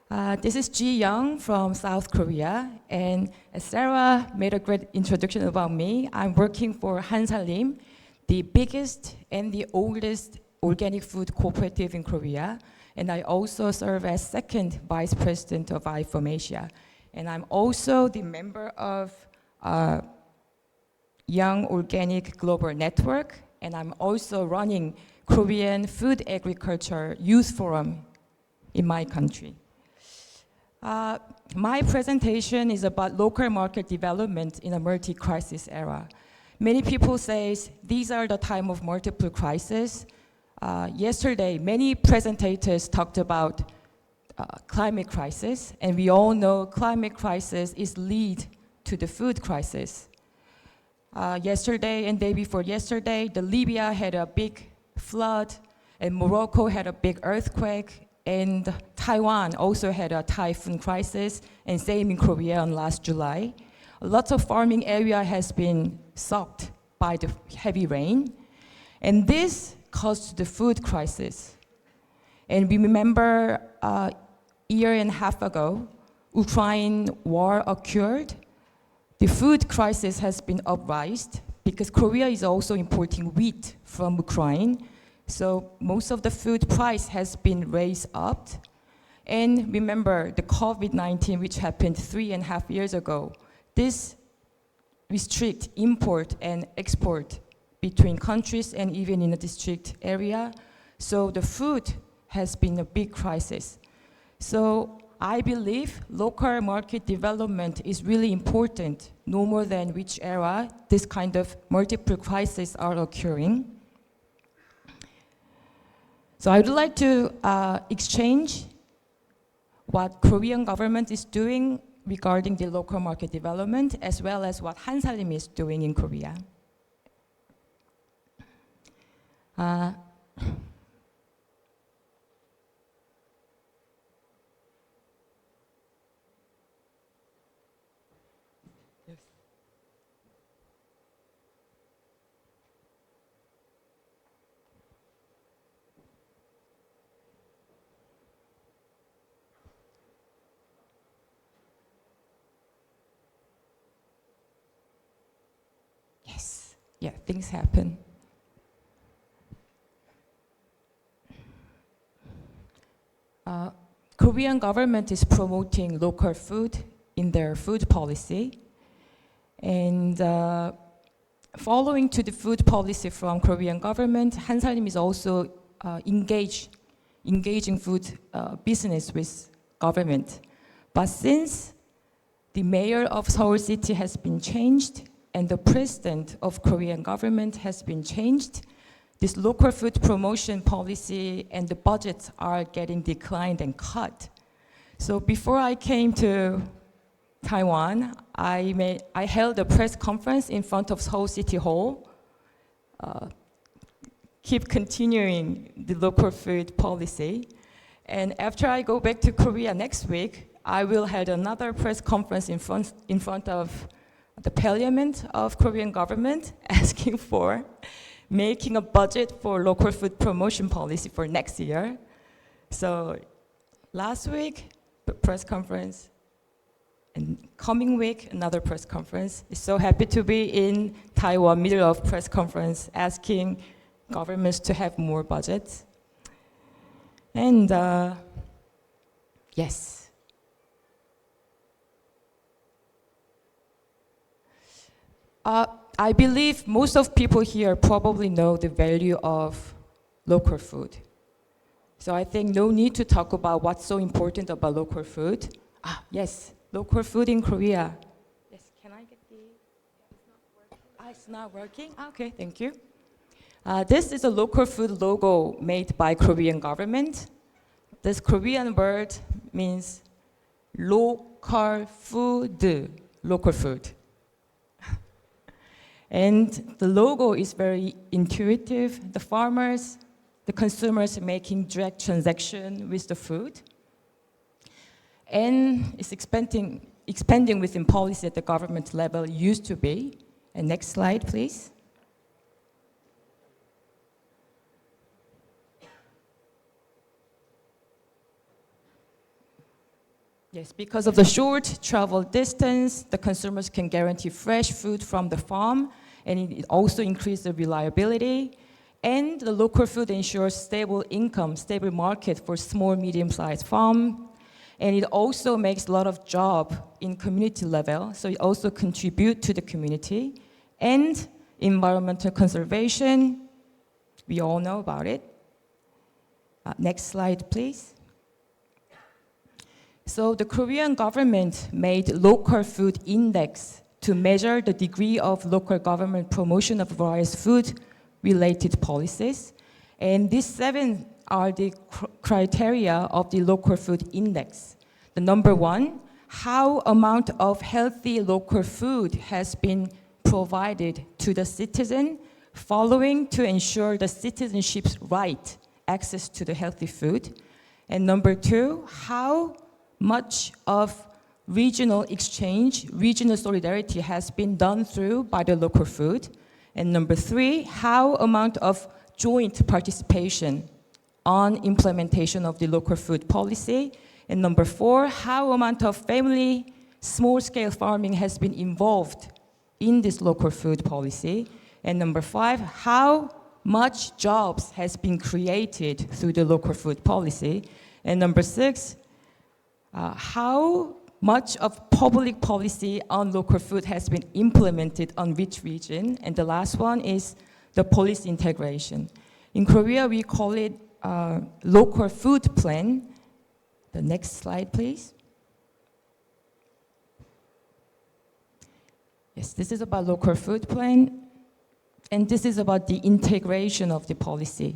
This is Jiyoung from South Korea, and as Sarah made a great introduction about me, I'm working for Hansalim, the biggest and the oldest organic food cooperative in Korea, and I also serve as second vice president of IFOM Asia. And I'm also the member of Young Organic Global Network, and I'm also running Korean Food Agriculture Youth Forum in my country. My presentation is about local market development in a multi-crisis era. Many people say these are the time of multiple crises. Yesterday, many presentators talked about climate crisis, and we all know climate crisis is lead to the food crisis. Yesterday and day before yesterday, Libya had a big flood, and Morocco had a big earthquake, and Taiwan also had a typhoon crisis, and same in Korea on last July. Lots of farming area has been soaked by the heavy rain, and this caused the food crisis. And we remember a year and a half ago, Ukraine war occurred. The food crisis has been upraised because Korea is also importing wheat from Ukraine. So most of the food price has been raised up. And remember the COVID-19, which happened 3.5 years ago. This restrict import and export between countries and even in a district area. So the food has been a big crisis. So I believe local market development is really important, no more than which era this kind of multiple crises are occurring. So I would like to exchange what Korean government is doing regarding the local market development, as well as what Hansalim is doing in Korea. Yes, yeah, things happen. Korean government is promoting local food in their food policy. And following to the food policy from Korean government, Hansalim is also engaging food business with government. But since the mayor of Seoul City has been changed and the president of Korean government has been changed, this local food promotion policy and the budgets are getting declined and cut. So before I came to Taiwan, I held a press conference in front of Seoul City Hall, keep continuing the local food policy. And after I go back to Korea next week, I will hold another press conference in front of the parliament of Korean government asking for making a budget for local food promotion policy for next year. So last week, press conference, and coming week, another press conference. So happy to be in Taiwan, middle of press conference, asking governments to have more budgets. And yes. I believe most of people here probably know the value of local food. So I think no need to talk about what's so important about local food. Yes, local food in Korea. Yes, can I get the, it's not working? Okay, thank you. This is a local food logo made by Korean government. This Korean word means local food, local food. And the logo is very intuitive. The farmers, the consumers making direct transaction with the food. And it's expanding within policy at the government level used to be. And next slide, please. Yes, because of the short travel distance, the consumers can guarantee fresh food from the farm, and it also increases the reliability. And the local food ensures stable income, stable market for small, medium-sized farm. And it also makes a lot of job in community level, so it also contributes to the community. And environmental conservation, we all know about it. Next slide, please. So the Korean government made local food index to measure the degree of local government promotion of various food-related policies. And these 7 are the criteria of the local food index. The number 1, how amount of healthy local food has been provided to the citizen following to ensure the citizenship's right access to the healthy food. And number 2, how much of regional exchange, regional solidarity has been done through by the local food. And number 3, how amount of joint participation on implementation of the local food policy. And number 4, how amount of family small-scale farming has been involved in this local food policy. And number 5, how much jobs has been created through the local food policy. And number 6, how much of public policy on local food has been implemented on which region. And the last one is the policy integration. In Korea, we call it local food plan. The next slide, please. Yes, this is about local food plan, and this is about the integration of the policy.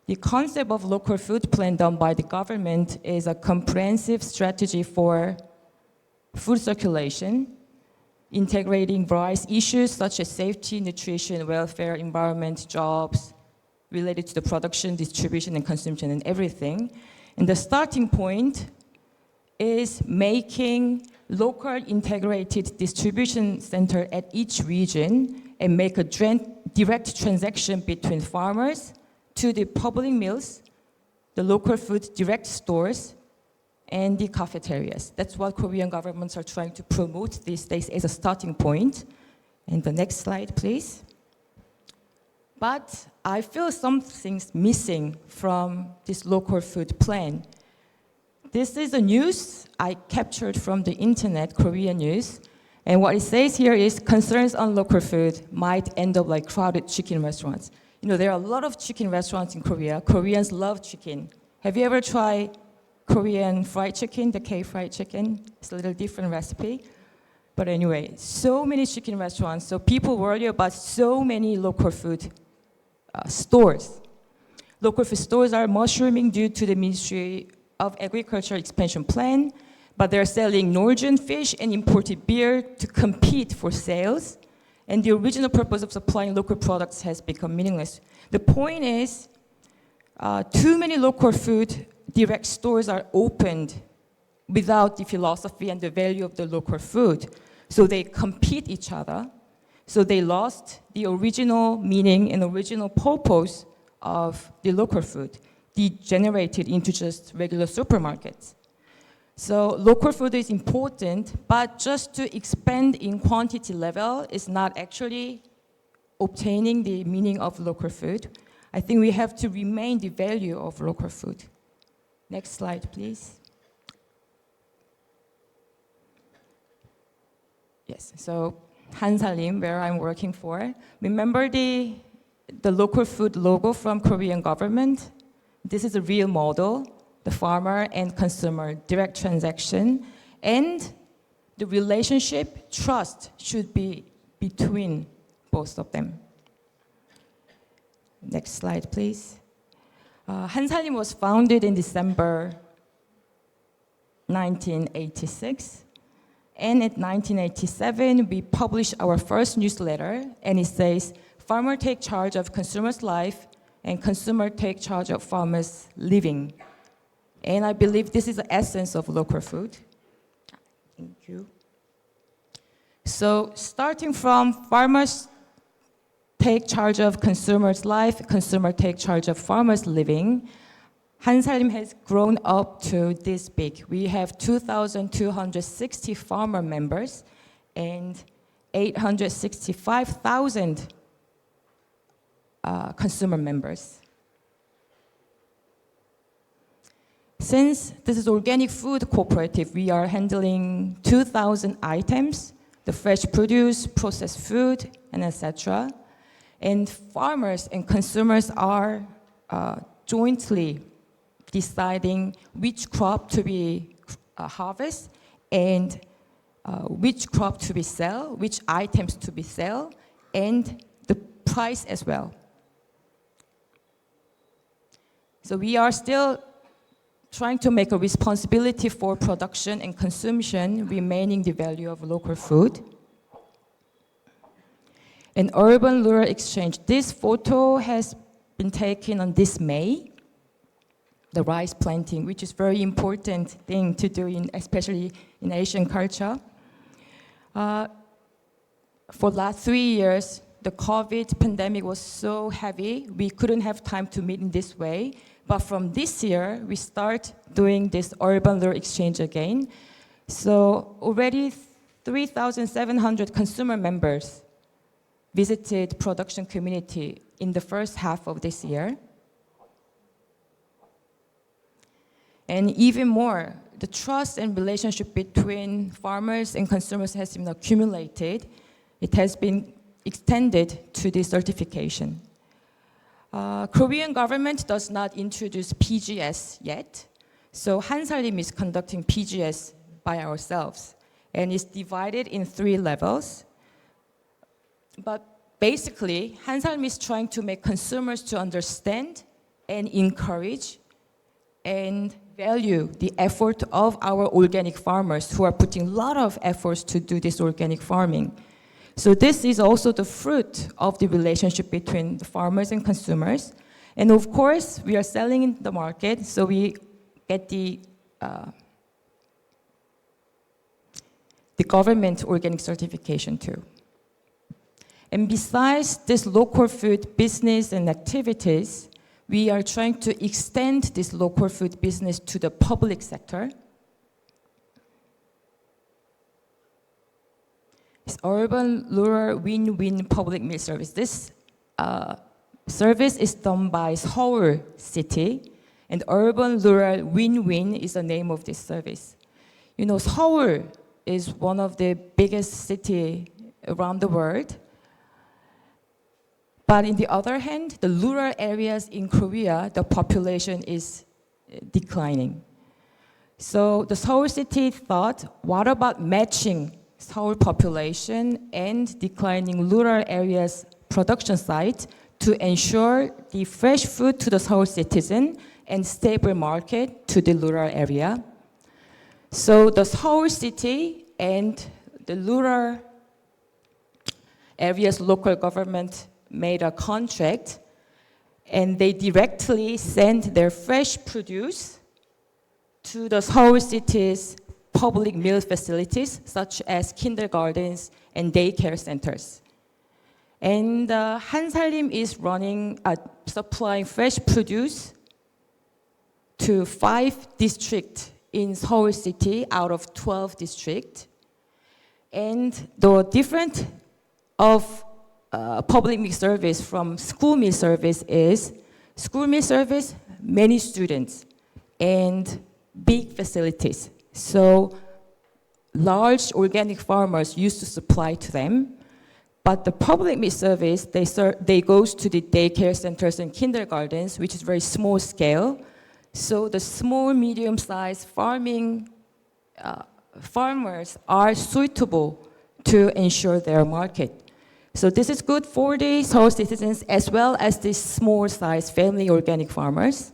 The concept of local food plan done by the government is a comprehensive strategy for food circulation, integrating various issues such as safety, nutrition, welfare, environment, jobs, related to the production, distribution, and consumption, and everything. And the starting point is making local integrated distribution center at each region and make a direct transaction between farmers to the public mills, the local food direct stores, and the cafeterias. That's what Korean governments are trying to promote these days as a starting point. And the next slide, please. But I feel something's missing from this local food plan. This is a news I captured from the internet, Korean news. And what it says here is concerns on local food might end up like crowded chicken restaurants. You know, there are a lot of chicken restaurants in Korea. Koreans love chicken. Have you ever tried Korean fried chicken, the K-fried chicken? It's a little different recipe. But anyway, so many chicken restaurants. So people worry about so many local food stores. Local food stores are mushrooming due to the Ministry of Agriculture expansion plan, but they're selling Norwegian fish and imported beer to compete for sales. And the original purpose of supplying local products has become meaningless. The point is, too many local food direct stores are opened without the philosophy and the value of the local food. So they compete each other. So they lost the original meaning and original purpose of the local food, degenerated into just regular supermarkets. So local food is important, but just to expand in quantity level is not actually obtaining the meaning of local food. I think we have to remain the value of local food. Next slide, please. Yes, so Hansalim, where I'm working for, remember the local food logo from Korean government? This is a real model, the farmer and consumer direct transaction, and the relationship, trust should be between both of them. Next slide, please. Hansalim was founded in December 1986. And in 1987, we published our first newsletter, and it says, farmer take charge of consumer's life, and consumer take charge of farmer's living. And I believe this is the essence of local food. Thank you. So starting from farmers take charge of consumer's life, consumer take charge of farmer's living, Hansalim has grown up to this big. We have 2,260 farmer members and 865,000 consumer members. Since this is organic food cooperative, we are handling 2,000 items, the fresh produce, processed food, and etc. And farmers and consumers are jointly deciding which crop to be harvest and which crop to be sell, which items to be sell, and the price as well. So we are still trying to make a responsibility for production and consumption, remaining the value of local food. An urban-rural exchange. This photo has been taken on this May, the rice planting, which is a very important thing to do, especially in Asian culture. For the last 3 years, the COVID pandemic was so heavy, we couldn't have time to meet in this way. But from this year, we start doing this urban-rural exchange again. So already 3,700 consumer members visited production community in the first half of this year. And even more, the trust and relationship between farmers and consumers has been accumulated. It has been extended to this certification. Korean government does not introduce PGS yet, so Hansalim is conducting PGS by ourselves, and it's divided in 3 levels. But basically, Hansalim is trying to make consumers to understand and encourage and value the effort of our organic farmers who are putting a lot of efforts to do this organic farming. So this is also the fruit of the relationship between the farmers and consumers. And of course, we are selling in the market, so we get the government organic certification too. And besides this local food business and activities, we are trying to extend this local food business to the public sector. It's urban-rural win-win public meal service. This service is done by Seoul City, and urban-rural win-win is the name of this service. You know, Seoul is one of the biggest cities around the world. But on the other hand, the rural areas in Korea, the population is declining. So the Seoul City thought, what about matching Seoul population and declining rural areas production site to ensure the fresh food to the Seoul citizen and stable market to the rural area. So the Seoul City and the rural areas local government made a contract, and they directly sent their fresh produce to the Seoul City's public meal facilities, such as kindergartens and daycare centers. And Hansalim is supplying fresh produce to 5 districts in Seoul City out of 12 districts. And the difference of public meal service from school meal service is school meal service, many students, and big facilities. So large organic farmers used to supply to them, but the public meal service, they goes to the daycare centers and kindergartens, which is very small scale. So the small, medium-sized farmers are suitable to ensure their market. So this is good for the Seoul citizens as well as the small-sized family organic farmers.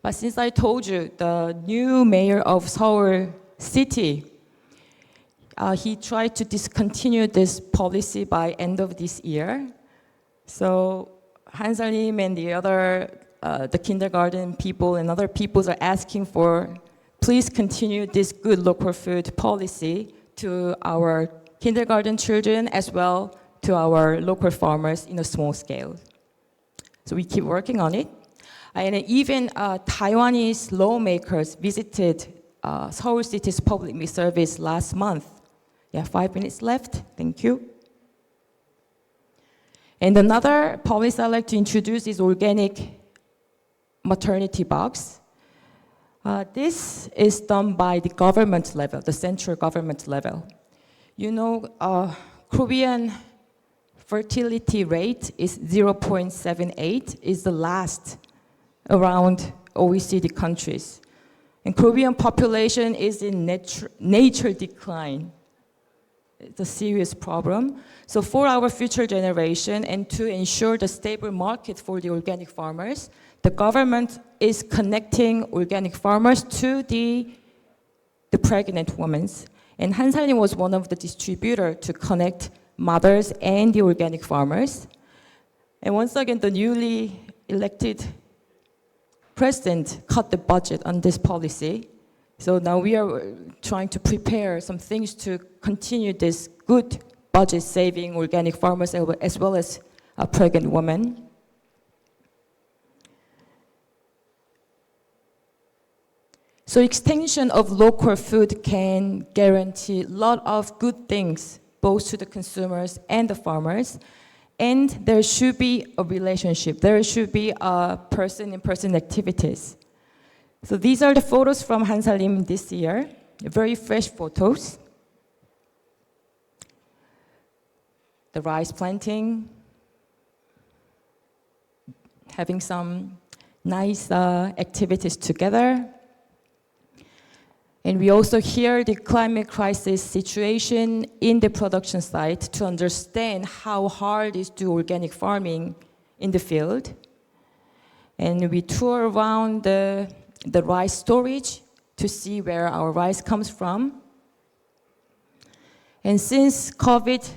But since I told you, the new mayor of Seoul City, he tried to discontinue this policy by end of this year. So Hansalim and the other, the kindergarten people and other peoples are asking for, please continue this good local food policy to our kindergarten children as well to our local farmers in a small scale. So we keep working on it. And even Taiwanese lawmakers visited Seoul City's public meat service last month. Yeah, 5 minutes left. Thank you. And another policy I'd like to introduce is organic maternity box. This is done by the government level, the central government level. You know, Korean fertility rate is 0.78, is the last around OECD countries. And Korean population is in nature decline. It's a serious problem. So for our future generation and to ensure the stable market for the organic farmers, the government is connecting organic farmers to the pregnant women. And Hansalim was one of the distributors to connect mothers and the organic farmers. And once again, the newly elected president cut the budget on this policy. So now we are trying to prepare some things to continue this good budget saving organic farmers as well as pregnant women. So extension of local food can guarantee a lot of good things, both to the consumers and the farmers. And there should be a relationship. There should be a person-in-person activities. So these are the photos from Hansalim this year, very fresh photos. The rice planting, having some nice activities together. And we also hear the climate crisis situation in the production site to understand how hard it is to do organic farming in the field. And we tour around the rice storage to see where our rice comes from. And since COVID,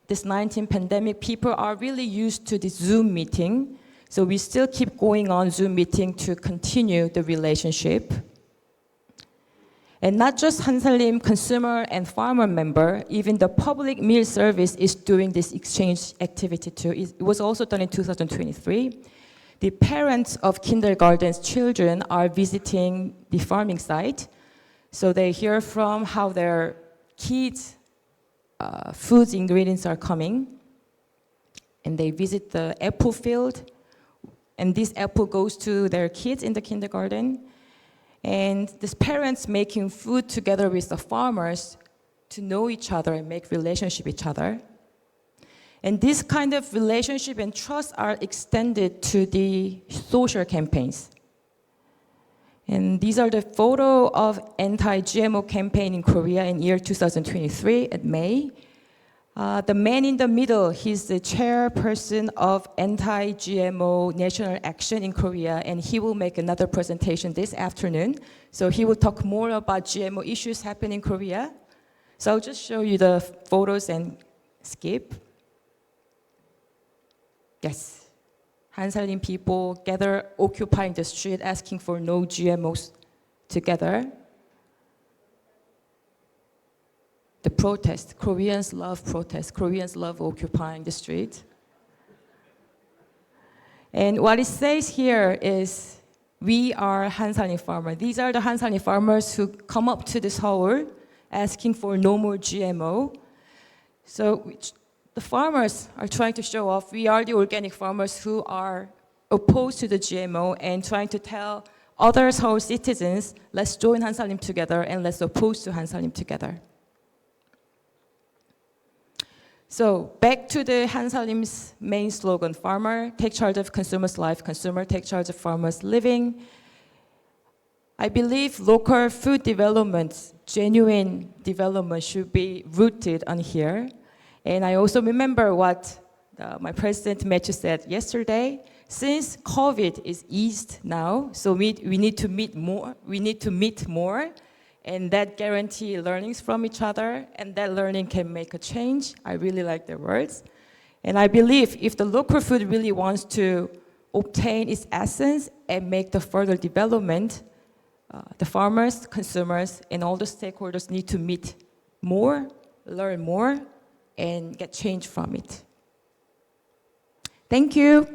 this 19 pandemic, people are really used to the Zoom meeting. So we still keep going on Zoom meeting to continue the relationship. And not just Hansalim consumer and farmer member, even the public meal service is doing this exchange activity too. It was also done in 2023. The parents of kindergarten's children are visiting the farming site. So they hear from how their kids' food ingredients are coming. And they visit the apple field. And this apple goes to their kids in the kindergarten. And these parents making food together with the farmers to know each other and make relationship with each other. And this kind of relationship and trust are extended to the social campaigns. And these are the photo of anti-GMO campaign in Korea in year 2023 at May. The man in the middle, he's the chairperson of anti-GMO national action in Korea, and he will make another presentation this afternoon. So he will talk more about GMO issues happening in Korea. So I'll just show you the photos and skip. Yes, Hansalim people gather occupying the street asking for no GMOs together. The protest, Koreans love protest. Koreans love occupying the street. And what it says here is, we are Hansalim farmers. These are the Hansalim farmers who come up to this hall asking for no more GMO. So the farmers are trying to show off, we are the organic farmers who are opposed to the GMO and trying to tell other Seoul citizens, let's join Hansalim together and let's oppose to Hansalim together. So back to the Hansalim's main slogan, farmer, take charge of consumer's life, consumer, take charge of farmer's living. I believe local food development, genuine development should be rooted on here. And I also remember what my president Matthew said yesterday. Since COVID is eased now, so we need to meet more. We need to meet more. And that guarantee learnings from each other, and that learning can make a change. I really like their words. And I believe if the local food really wants to obtain its essence and make the further development, the farmers, consumers, and all the stakeholders need to meet more, learn more, and get change from it. Thank you.